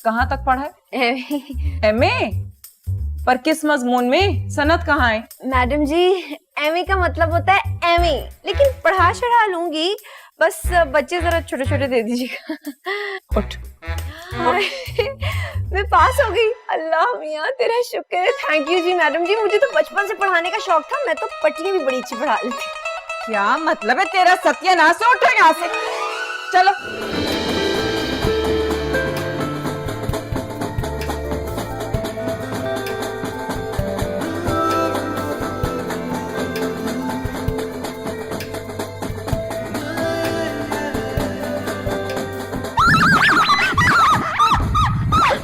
कहाँ तक पढ़ा है? एमए? पर किस मजमून में? सनत कहाँ है? मैडम जी, एमए का मतलब होता है एमए, लेकिन पढ़ा चढ़ा लूंगी, बस बच्चे जरा छोटे छोटे दे दीजिएगा। उठ। मैं पास हो गई। अल्लाह मियाँ तेरा शुक्र है। थैंक यू जी मैडम जी, मुझे तो बचपन से पढ़ाने का शौक था, मैं तो पटली भी बड़ी अच्छी पढ़ा लेती। क्या मतलब है तेरा सत्यानाश? से उठो यहाँ से, चलो।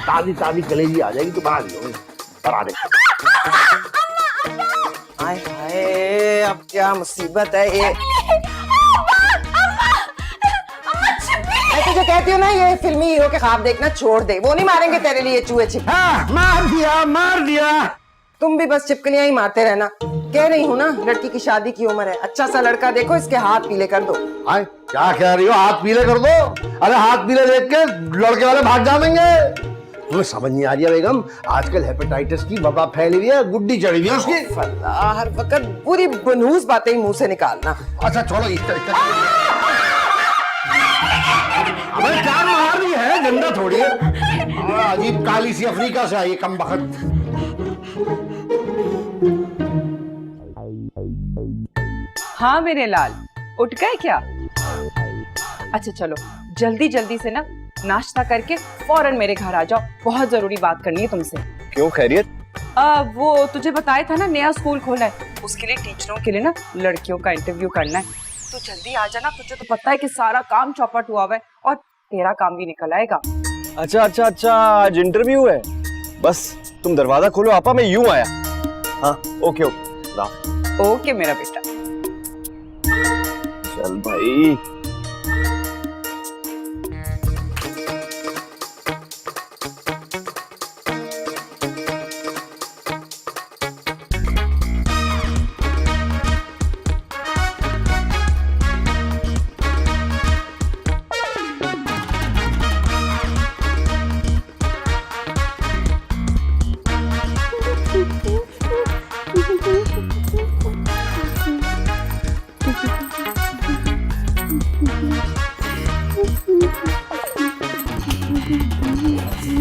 ताजी ताजी कलेजी आ जाएगी तो बना दी बना दे। हाय हाय, अब क्या मुसीबत है ये। मैं तुझे कहती हूँ ना, ये फिल्मी हीरो के ख्वाब देखना छोड़ दे, वो नहीं मारेंगे तेरे लिए चूहे छिपकली। हाँ, मार दिया मार दिया। तुम भी बस चिपकलियां ही मारते रहना। कह रही हूँ ना, लड़की की शादी की उम्र है, अच्छा सा लड़का देखो, इसके हाथ पीले कर दो। हाय, क्या कह रही हो? हाथ पीले कर दो? अरे हाथ पीले देख के लड़के वाले भाग जाएंगे। तुम्हें समझ नहीं आ रही है बेगम, आजकल हेपेटाइटिस की वबा फैली हुई है, गुड्डी चढ़ी हुई है उसकी। अल्लाह, हर वक्त पूरी बनूस बातें ही मुंह से निकालना। अच्छा छोड़ो, इस तरह अबे क्या मार रही है? जिंदा थोड़ी है। अजीब काली सी अफ्रीका से आई कम बखत। हाँ मेरे लाल, उठ गए क्या? अच्छा चलो, जल्दी जल्दी से ना नाश्ता करके फौरन मेरे घर आ जाओ, बहुत जरूरी बात करनी है तुमसे। क्यों, खैरियत? वो तुझे बताया था ना, नया स्कूल खोला है, उसके लिए टीचरों के लिए ना लड़कियों का इंटरव्यू करना है। तो जल्दी आ जाना, तुझे तो पता है कि सारा काम चौपट हुआ है और तेरा काम भी निकल आएगा। अच्छा अच्छा अच्छा, आज इंटरव्यू है। बस तुम दरवाजा खोलो आपा, मैं यूं आया। हाँ ओके ओके। ओके मेरा बेटा। चल भाई।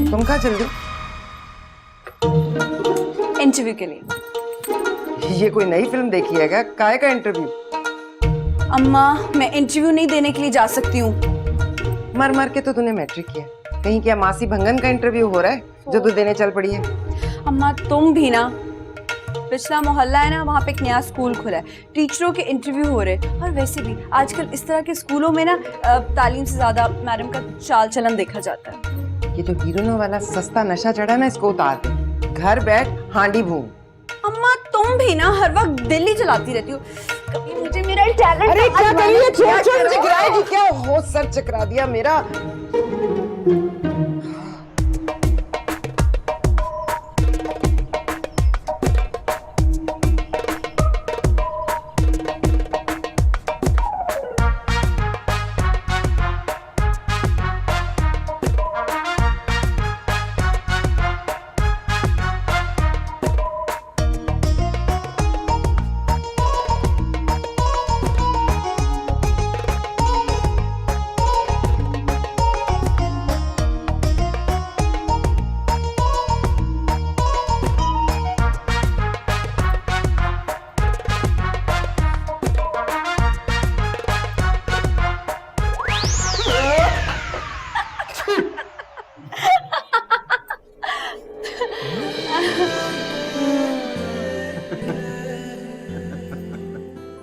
तुम कहाँ चल गई? इंटरव्यू के लिए। ये कोई नई फिल्म देखी है क्या? काहे का इंटरव्यू? अम्मा, मैं इंटरव्यू नहीं देने के लिए जा सकती हूँ। मर मर के तो तूने मैट्रिक किया, कहीं क्या मासी भंगन का इंटरव्यू हो रहा है जो तू देने चल पड़ी है? अम्मा तुम भी ना, पिछला मोहल्ला है ना, वहाँ पे एक नया स्कूल खुला है, टीचरों के इंटरव्यू हो रहे। और वैसे भी आजकल इस तरह के स्कूलों में ना तालीम से ज्यादा मैडम का चाल चलन देखा जाता है। ये जो हीरोइनों वाला सस्ता नशा चढ़ा ना, इसको उतार दे, घर बैठ हांडी भून। अम्मा तुम भी ना हर वक्त दिल्ली चलाती रहती हो, कभी मुझे मेरा टैलेंट। अरे क्या कर रही है? छोड़ छोड़, मुझे गिराएगी क्या? हो सर चकरा दिया मेरा।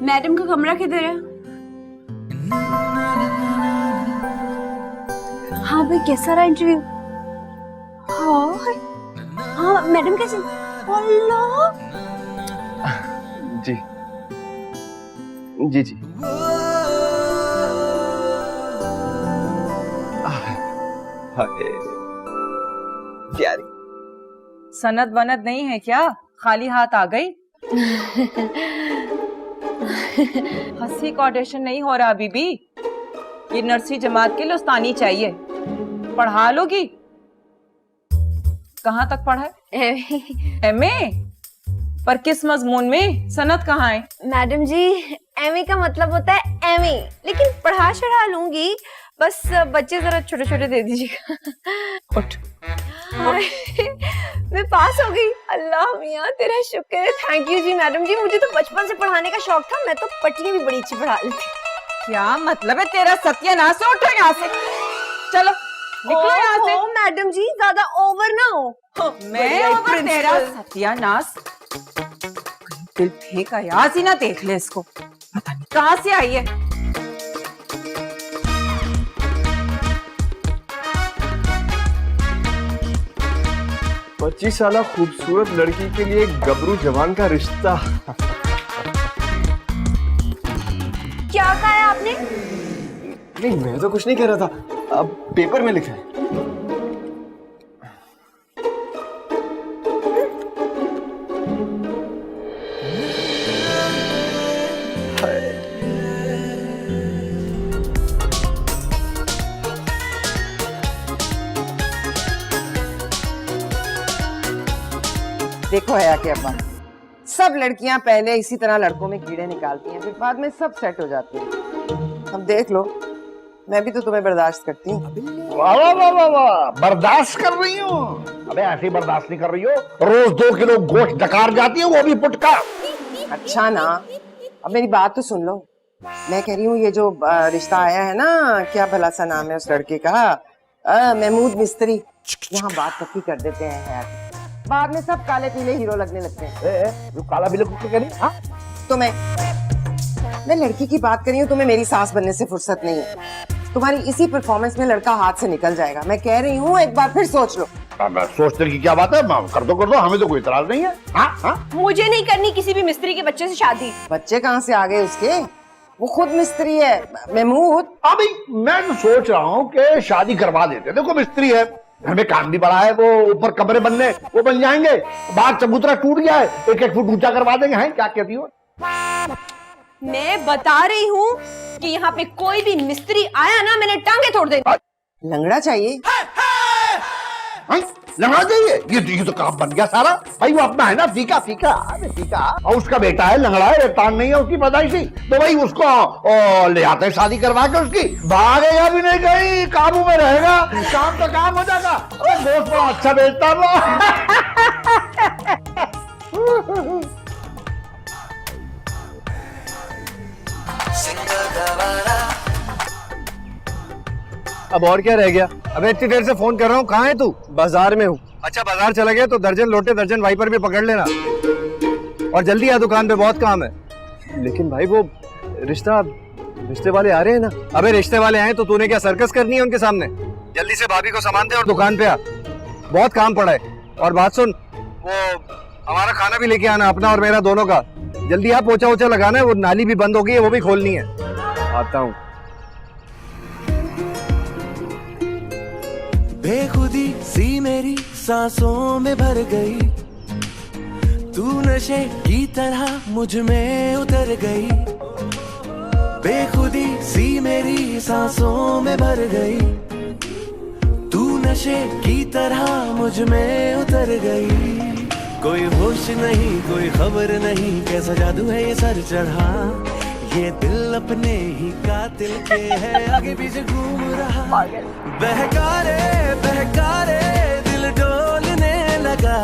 मैडम का कमरा किधर है? हाँ भाई, कैसा रहा इंटरव्यू? हाँ मैडम कैसे? अल्लाह, जी जी जी। प्यारी। सनद वनद नहीं है क्या? खाली हाथ आ गई? हंसी का ऑडिशन नहीं हो रहा बीबी, ये नर्सरी जमात के लिए उस्तानी चाहिए। पढ़ा लोगी? कहाँ तक पढ़ा है? एमए? पर किस मजमून में? सनद कहाँ है? मैडम जी, एमए का मतलब होता है एमए, लेकिन पढ़ा चढ़ा लूंगी, बस बच्चे जरा छोटे छोटे दे दीजिएगा। उठ। मैं पास हो गई। अल्लाह मियाँ तेरा शुक्र है। थैंक यू जी मैडम जी, मुझे तो बचपन से पढ़ाने का शौक था, मैं तो पटियां भी बड़ी अच्छी पढ़ा लेती। क्या मतलब है तेरा? सत्यानाश हो, उठो यहाँ से, चलो निकलो यहाँ से। मैडम जी ज्यादा ओवर ना हो। मैं ओवर? तेरा सत्यानाश। दिल फेंक अयाज ही ना देख ले इसको, पता नहीं कहाँ से आई है। 25 साल खूबसूरत लड़की के लिए गबरू जवान का रिश्ता। क्या कहा है आपने? नहीं, मैं तो कुछ नहीं कह रहा था, अब पेपर में लिखा है। देखो हया के अब्बा, सब लड़कियां पहले इसी तरह लड़कों में कीड़े निकालती हैं, फिर बाद में सब सेट हो जाती हैं। अब देख लो, मैं भी तो तुम्हें बर्दाश्त करती हूँ। वाह वाह वाह वाह वाह, बर्दाश्त कर रही हूँ? अबे ऐसी बर्दाश्त नहीं कर रही हो, रोज 2 किलो गोश्त डकार जाती है, वो भी पुटका। अच्छा ना, अब मेरी बात तो सुन लो। मैं कह रही हूँ ये जो रिश्ता आया है ना, क्या भला सा नाम है उस लड़के का, महमूद मिस्त्री, यहाँ बात पक्की कर देते हैं यार, बाद में सब काले पीले हीरो लगने लगते हैं। जो काला बिल कह रही? हाँ, तो मैं लड़की की बात कर रही हूँ, तुम्हें मेरी सास बनने से फुर्सत नहीं है। तुम्हारी इसी परफॉर्मेंस में लड़का हाथ से निकल जाएगा। मैं कह रही हूँ एक बार फिर सोच लो। सोचने की क्या बात है, कर दो, हमें तो कोई इतराज नहीं है। हाँ हाँ, मुझे नहीं करनी किसी भी मिस्त्री के बच्चे से शादी। बच्चे कहाँ से आ गए उसके, वो खुद मिस्त्री है महमूद। अभी मैं तो सोच रहा हूँ कि शादी करवा देते। देखो मिस्त्री है, घर में काम भी बड़ा है, वो ऊपर कमरे बनने वो बन जाएंगे, बाहर चबूतरा टूट गया है, 1-1 फुट ऊंचा करवा देंगे। हैं, क्या कहती हो? मैं बता रही हूँ कि यहाँ पे कोई भी मिस्त्री आया ना, मैंने टांगे तोड़ देंगे। लंगड़ा चाहिए? लगा चाहिए? ये तो काम बन गया सारा। भाई वो अपना है ना, फीका फीका, अरे फीका, और उसका बेटा है लंगड़ा है, टांग नहीं है उसकी पैदाइशी, तो भाई उसको ले आते हैं शादी करवा के, उसकी भागेगा भी नहीं कहीं, काबू में रहेगा, काम का काम हो जाएगा। अरे दोस्त बड़ा अच्छा बेचता है वो। अब और क्या रह गया? अबे इतनी देर से फोन कर रहा हूँ, कहाँ है तू? बाजार में हूँ। अच्छा, बाजार चला गया तो दर्जन लोटे दर्जन वाइपर भी पकड़ लेना, और जल्दी आ, दुकान पे बहुत काम है। लेकिन भाई वो रिश्ते वाले आ रहे हैं ना। अबे रिश्ते वाले आए तो तूने क्या सर्कस करनी है उनके सामने? जल्दी से भाभी को सामान दे और दुकान पे आ, बहुत काम पड़ा है। और बात सुन, वो हमारा खाना भी लेके आना, अपना और मेरा दोनों का। जल्दी आ, पोछा वोछा लगाना है, वो नाली भी बंद हो गई है, वो भी खोलनी है। आता हूँ। बेखुदी सी मेरी सांसों में भर गई, तू नशे की तरह मुझ में उतर गई। बेखुदी सी मेरी सांसों में भर गई, तू नशे की तरह मुझ में उतर गई। कोई होश नहीं, कोई खबर नहीं, कैसा जादू है ये सर चढ़ा। ये दिल अपने ही कातिल के है, आगे पीछे घूम रहा। बहकारे दिल डोलने लगा,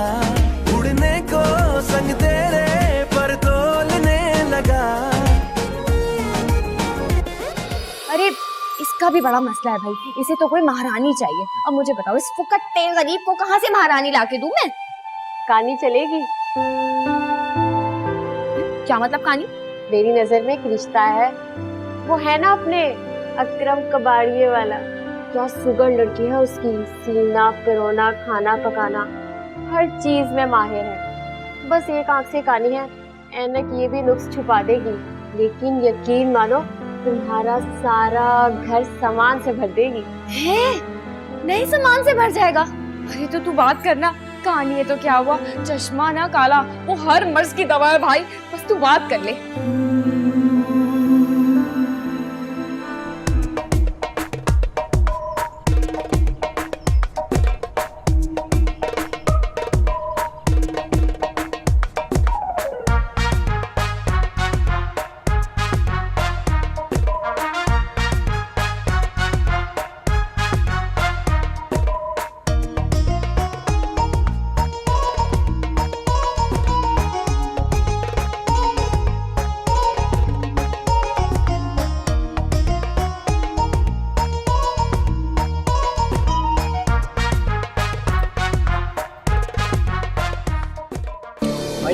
उड़ने को संग तेरे पर तोलने लगा। अरे इसका भी बड़ा मसला है भाई, इसे तो कोई महारानी चाहिए। अब मुझे बताओ, इस फुकट्टे गरीब को कहाँ से महारानी लाके दूं मैं? कहानी चलेगी? क्या मतलब कहानी? मेरी नजर में एक रिश्ता है, वो है ना अपने अकरम कबाड़िए वाला, क्या सुगर लड़की है उसकी, सीना पिरोना खाना पकाना हर चीज में माहिर है। बस एक आंख से कहानी है, ऐनक ये भी नुक्स छुपा देगी, लेकिन यकीन मानो तुम्हारा सारा घर सामान से भर देगी। है? नए सामान से भर जाएगा? अरे तो तू बात करना, कहानी है तो क्या हुआ, चश्मा ना काला, वो हर मर्ज की दवा है भाई, बस तू बात कर ले।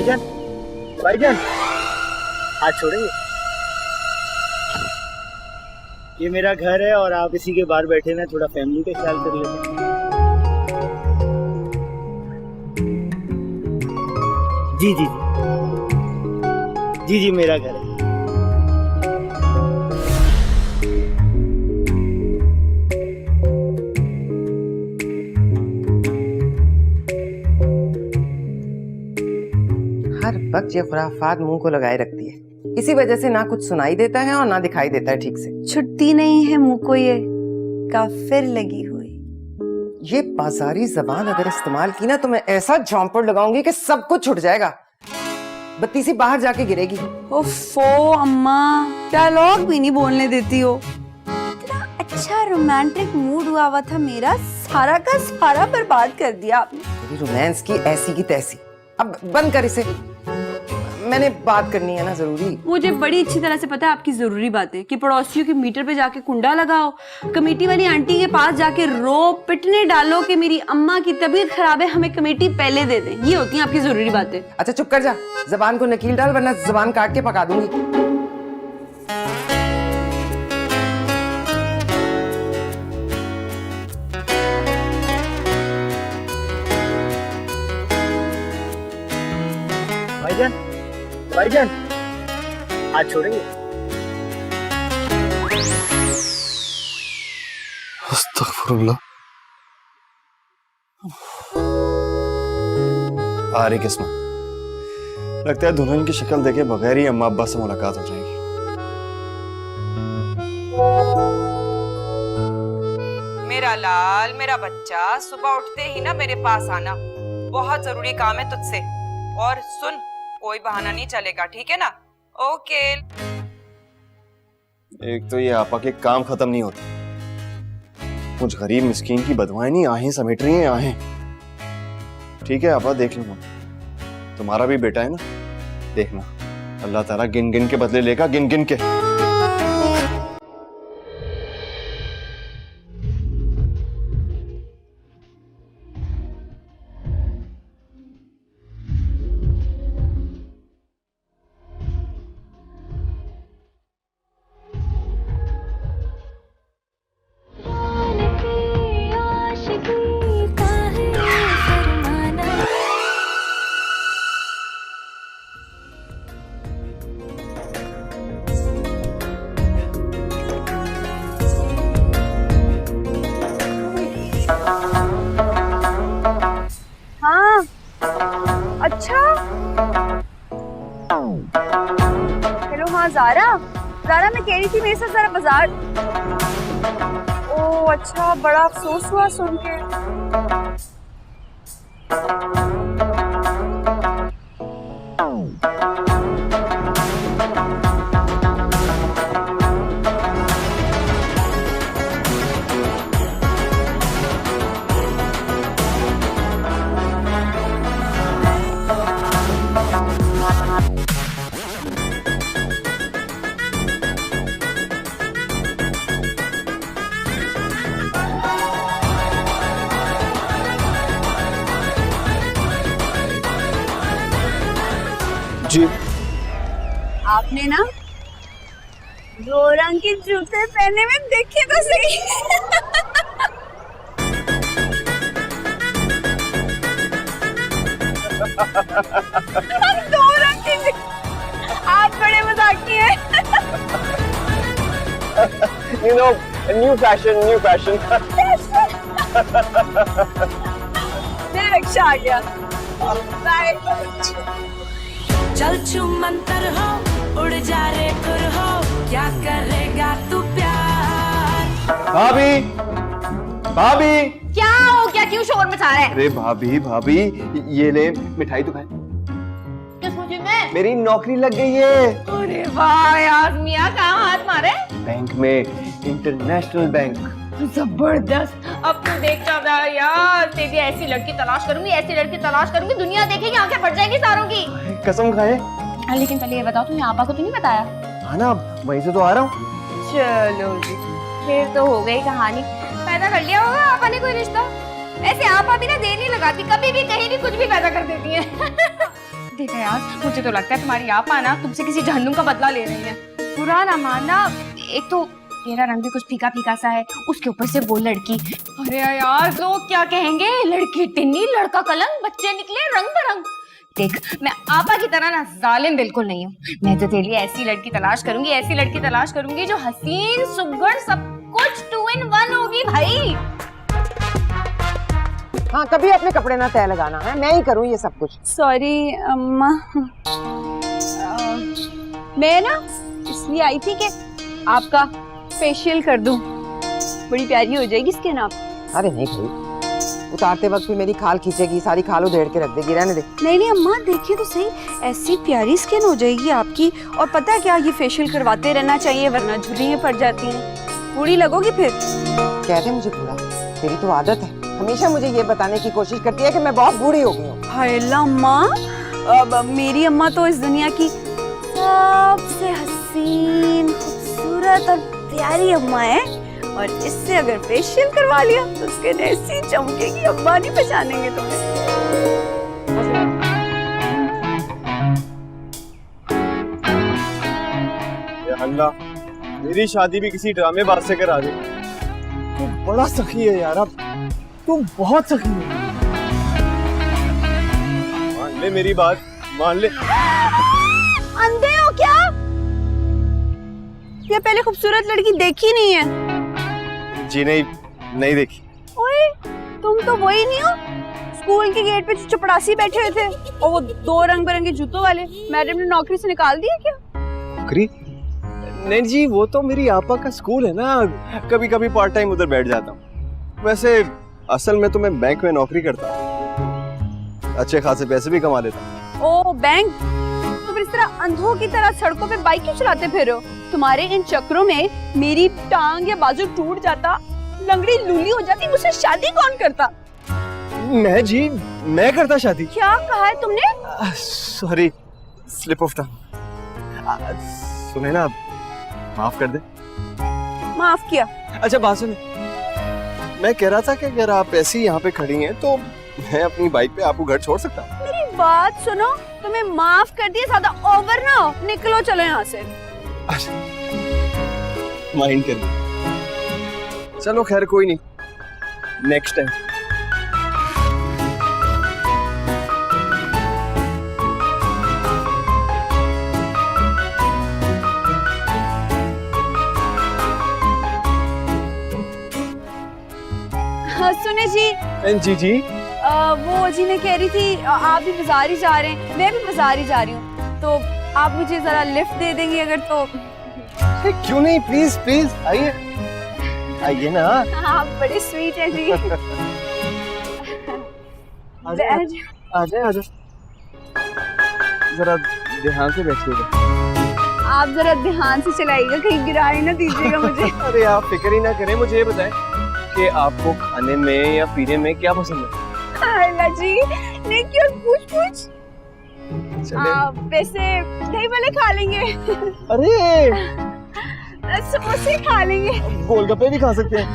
भाईजान, भाईजान, हाथ छोड़ेंगे। ये मेरा घर है और आप इसी के बाहर बैठे ना, थोड़ा फैमिली का ख्याल कर लेते हैं। जी जी जी जी, मेरा घर है। हर वक्त ये खुराफात मुंह को लगाए रखती है, इसी वजह से ना कुछ सुनाई देता है और ना दिखाई देता है ठीक से। छुट्टी नहीं है मुंह को ये काफिर लगी हुई। ये बाजारी जबान अगर इस्तेमाल की ना तो मैं ऐसा झोंपड़ लगाऊंगी कि सब कुछ छुट जाएगा, बत्ती सी बाहर जाके गिरेगी। ओफो अम्मा, डायलॉग भी नहीं बोलने देती हो। इतना अच्छा रोमांटिक मूड हुआ था मेरा, सारा का सारा बर्बाद कर दिया आपने। तेरी रोमांस की ऐसी की तैसी, अब बंद कर इसे, मैंने बात करनी है ना जरूरी। मुझे बड़ी अच्छी तरह से पता है आपकी जरूरी बातें, कि पड़ोसियों के मीटर पे जाके कुंडा लगाओ, कमेटी वाली आंटी के पास जाके रो पिटने डालो कि मेरी अम्मा की तबीयत खराब है, हमें कमेटी पहले दे दें। ये होती हैं आपकी जरूरी बातें। अच्छा चुप कर जा, जबान को नकील डाल वरना जबान काट के पका दूंगी। भाईजान, भाईजान, हाथ छोड़ेंगे। अस्तगफुरुल्लाह। आ रही किस्मत, लगता है दुल्हन की शक्ल देखे बगैर ही अम्मा अब्बा से मुलाकात हो जाएगी। मेरा लाल, मेरा बच्चा, सुबह उठते ही ना मेरे पास आना, बहुत जरूरी काम है तुझसे। और सुन, कोई बहाना नहीं चलेगा, ठीक है ना? ओके। एक तो ये आपा के काम खत्म नहीं होते, कुछ गरीब मिस्कीन की बदवाएं नहीं आहें समेट रही हैं आहें। ठीक है आपा, देख लूंगा, तुम्हारा भी बेटा है ना, देखना अल्लाह ताला गिन गिन के बदले लेगा, गिन गिन के। हाँ, अच्छा। हेलो, हाँ ज़ारा, ज़ारा मैं कह रही थी मेरे साथ ज़रा बाजार। ओह अच्छा, बड़ा अफसोस हुआ सुन के। जी, आपने ना दो रंग के जूते पहने में देखे तो सही। दो रंग के, आप बड़े मजाकी हैं। you know, new fashion, new fashion. मैं रक्षा आ गया। बाय। चल मंतर हो, उड़ जा रे खुर हो, क्या करेगा तू प्यार। भाभी, भाभी। क्या हो गया, क्यों शोर मचा रहे हैं? अरे भाभी, भाभी, ये ले मिठाई तो खाए। किस मुझे में? मेरी नौकरी लग गई है। अरे वाह यार, मियाँ कहाँ हाथ मारे? बैंक में, इंटरनेशनल बैंक। जबरदस्त। अब तू देख रहा है यार, तेरी ऐसी लड़की तलाश करूंगी, ऐसी लड़की तलाश करूंगी, दुनिया देखेगी, आंखें फट जाएंगी सारों की। कसम खाए। लेकिन पहले ये बताओ, तुमने आपा को तो नहीं बताया? हाँ ना, वहीं से तो आ रहा हूँ। चलो जी, फिर तो हो गई कहानी। पैदा कर लिया होगा आपा ने कोई रिश्ता। ऐसे आपा भी ना देर नहीं लगाती, कभी भी कहीं भी कुछ भी पैदा कर देती है। देखा यार, मुझे तो लगता है तुम्हारी आपा ना तुमसे किसी जहन्नुम का बदला ले रही है। बुरा ना मानना, एक तो तेरा रंग भी कुछ फीका फीका सा है, उसके ऊपर से वो लड़की। अरे यार लोग क्या कहेंगे, लड़की टिन्नी लड़का कलंक, बच्चे निकले रंग बरंग। देख मैं आपा की तरह ना जालिम बिल्कुल नहीं हूँ। मैं तो तेरे लिए ऐसी लड़की तलाश करूंगी, ऐसी लड़की तलाश करूंगी जो हसीन सुघड़ सब कुछ 2 in 1 होगी भाई। हाँ, कभी अपने कपड़े ना तय लगाना है, मैं ही करूँ ये सब कुछ। सॉरी अम्मा, मैं ना इसलिए आई थी कि आपका फेशियल कर दूं, बड़ी प्यारी हो जाएगी स्किन आप। अरे नहीं भाई, उतारते वक्त भी मेरी खाल खींचेगी, सारी खाल उधेड़ के रख देगी, रहने दे। नहीं अम्मा देखिए तो सही, ऐसी प्यारी स्किन हो जाएगी आपकी। और पता है क्या, ये फेशियल करवाते रहना चाहिए वरना झुर्रियां पड़ जाती हैं, बूढ़ी लगोगी फिर। कहते मुझे बूढ़ा, तेरी तो आदत है, हमेशा मुझे ये बताने की कोशिश करती है कि मैं बहुत बूढ़ी हो गई हूँ। हाय अल्लाह अम्मा, अब मेरी अम्मा तो इस दुनिया की सबसे हसीन खूबसूरत और प्यारी अम्मा है, और इससे अगर फेशियल करवा लिया तो स्किन ऐसी चमकेगी अम्मा नहीं पहचानेंगे तुम्हें। या अल्लाह, मेरी शादी भी किसी ड्रामेबाज से करा दे। तू बड़ा सखी है यार, अब तू बहुत सखी है। मान ले मेरी बात, मान ले। अंधे हो क्या? ये पहले खूबसूरत लड़की देखी नहीं है? जी नहीं, नहीं देखी। ओए, तुम तो वही नहीं हो स्कूल के गेट पे जो चपड़ासी बैठे हुए थे, और वो 2 रंग बिरंगे जूतों वाले, मैडम ने नौकरी से निकाल दिया क्या? नौकरी? नहीं जी, वो तो मेरी आपा का स्कूल है ना, कभी कभी पार्ट टाइम उधर बैठ जाता हूँ। वैसे असल में तो मैं बैंक में नौकरी करता हूँ, अच्छे खासे पैसे भी कमा लेता हूँ। ओ बैंक, तो फिर इस तरह अंधों की तरह सड़कों पे बाइक क्यों चलाते फिर हो? तुम्हारे इन चक्रों में मेरी टांग या बाजू टूट जाता, लंगड़ी लूली हो जाती, मुझसे शादी कौन करता? मैं करता शादी। क्या कहा है तुमने? Sorry, slip of tongue. सुने ना, माफ कर दे। माफ किया? अच्छा बात सुने, मैं कह रहा था कि अगर आप ऐसी यहाँ पे खड़ी हैं तो मैं अपनी बाइक पे आपको घर छोड़ सकता हूँ। मेरी बात सुनो, तुम्हें माफ कर दिया, ज्यादा ओवर ना हो, निकलो चलो यहाँ से। माइंड कर ली, चलो खैर कोई नहीं, नेक्स्ट टाइम। सुने जी। जी वो जी मैं कह रही थी, आप भी बाजार ही जा रहे हैं, मैं भी बाजार ही जा रही हूँ, तो आप मुझे जरा लिफ्ट दे देंगे अगर तो? क्यों नहीं, प्लीज प्लीज आइए, आइए ना। आप बड़े स्वीट हैं जी। आजा, जरा ध्यान से बैठिएगा। आप जरा ध्यान से चलाइएगा, कहीं गिराए ना दीजिएगा मुझे। अरे आप फिक्र ही ना करें, मुझे ये बताएं कि आपको खाने में या पीने में क्या पसंद है? अल्लाह जी, नहीं क्यों पूछ। वैसे दही भले खा लेंगे। अरे समोसे खा लेंगे, गोलगप्पे भी खा सकते हैं।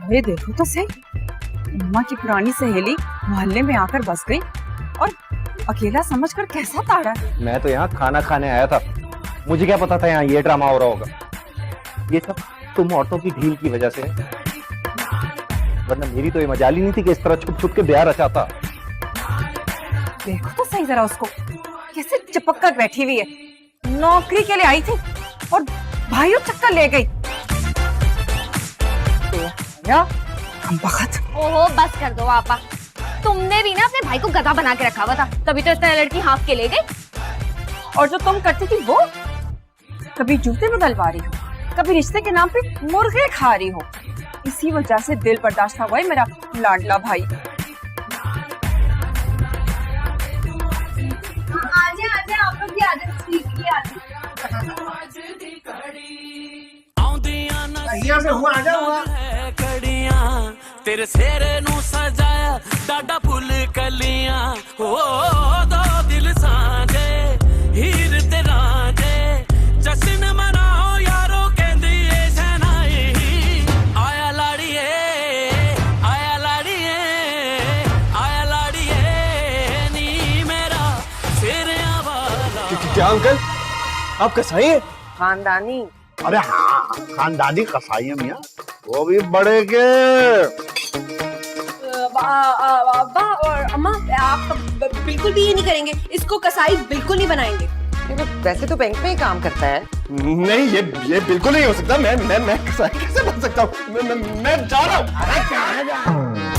अरे देखो तो सही, अम्मा की पुरानी सहेली मोहल्ले में आकर बस गई और अकेला समझकर कैसा ताड़ा। मैं तो यहाँ खाना खाने आया था, मुझे क्या पता था यहाँ ये ड्रामा हो रहा होगा। ये सब तुम औरतों की ढील की वजह से है, वरना मेरी तो ये मजाल ही नहीं थी कि इस तरह छुप छुप के ब्याह रचाता। देखो तो सही जरा उसको, कैसे चिपक कर बैठी हुई है। नौकरी के लिए आई थी और भाइयों चक्कर ले गई। हम बखत। ओहो बस कर दो आपा, तुमने भी ना अपने भाई को गधा बना के रखा हुआ था, तभी तो इतना लड़की हाँफ के ले गई। और जो तुम करती थी वो, कभी जूते बदलवा रही हो, कभी रिश्ते के नाम पे मुर्गे खा रही हो। इसी वजह से दिल बर्दाश्त हुआ है मेरा लाडला भाई। आजे आजे आप लोग की आदत सीख की आदत। यहाँ से हुआ आजा हुआ कड़ियां तेरे सेरे नू सजाया डाडा फुल कलियां हो दो दिल सांझे हीर ते रांझे जश्न मनाओ यारो कहंदी ए शहनाई आया लाड़िए आया लाड़िए आया लाड़िए नी मेरा सेरिया वाला। क्या अंकल, आप कसाई हैं? खानदानी। अरे हाँ, खानदानी कसाई है मियाँ, वो भी बड़े के। अब्बा और अम्मा, आप बिल्कुल भी ये नहीं करेंगे, इसको कसाई बिल्कुल नहीं बनाएंगे। वैसे तो बैंक में ही काम करता है। नहीं, ये बिल्कुल नहीं हो सकता। मैं कसाई कैसे बन सकता हूँ? मैं जा रहा हूँ। अरे कहाँ जा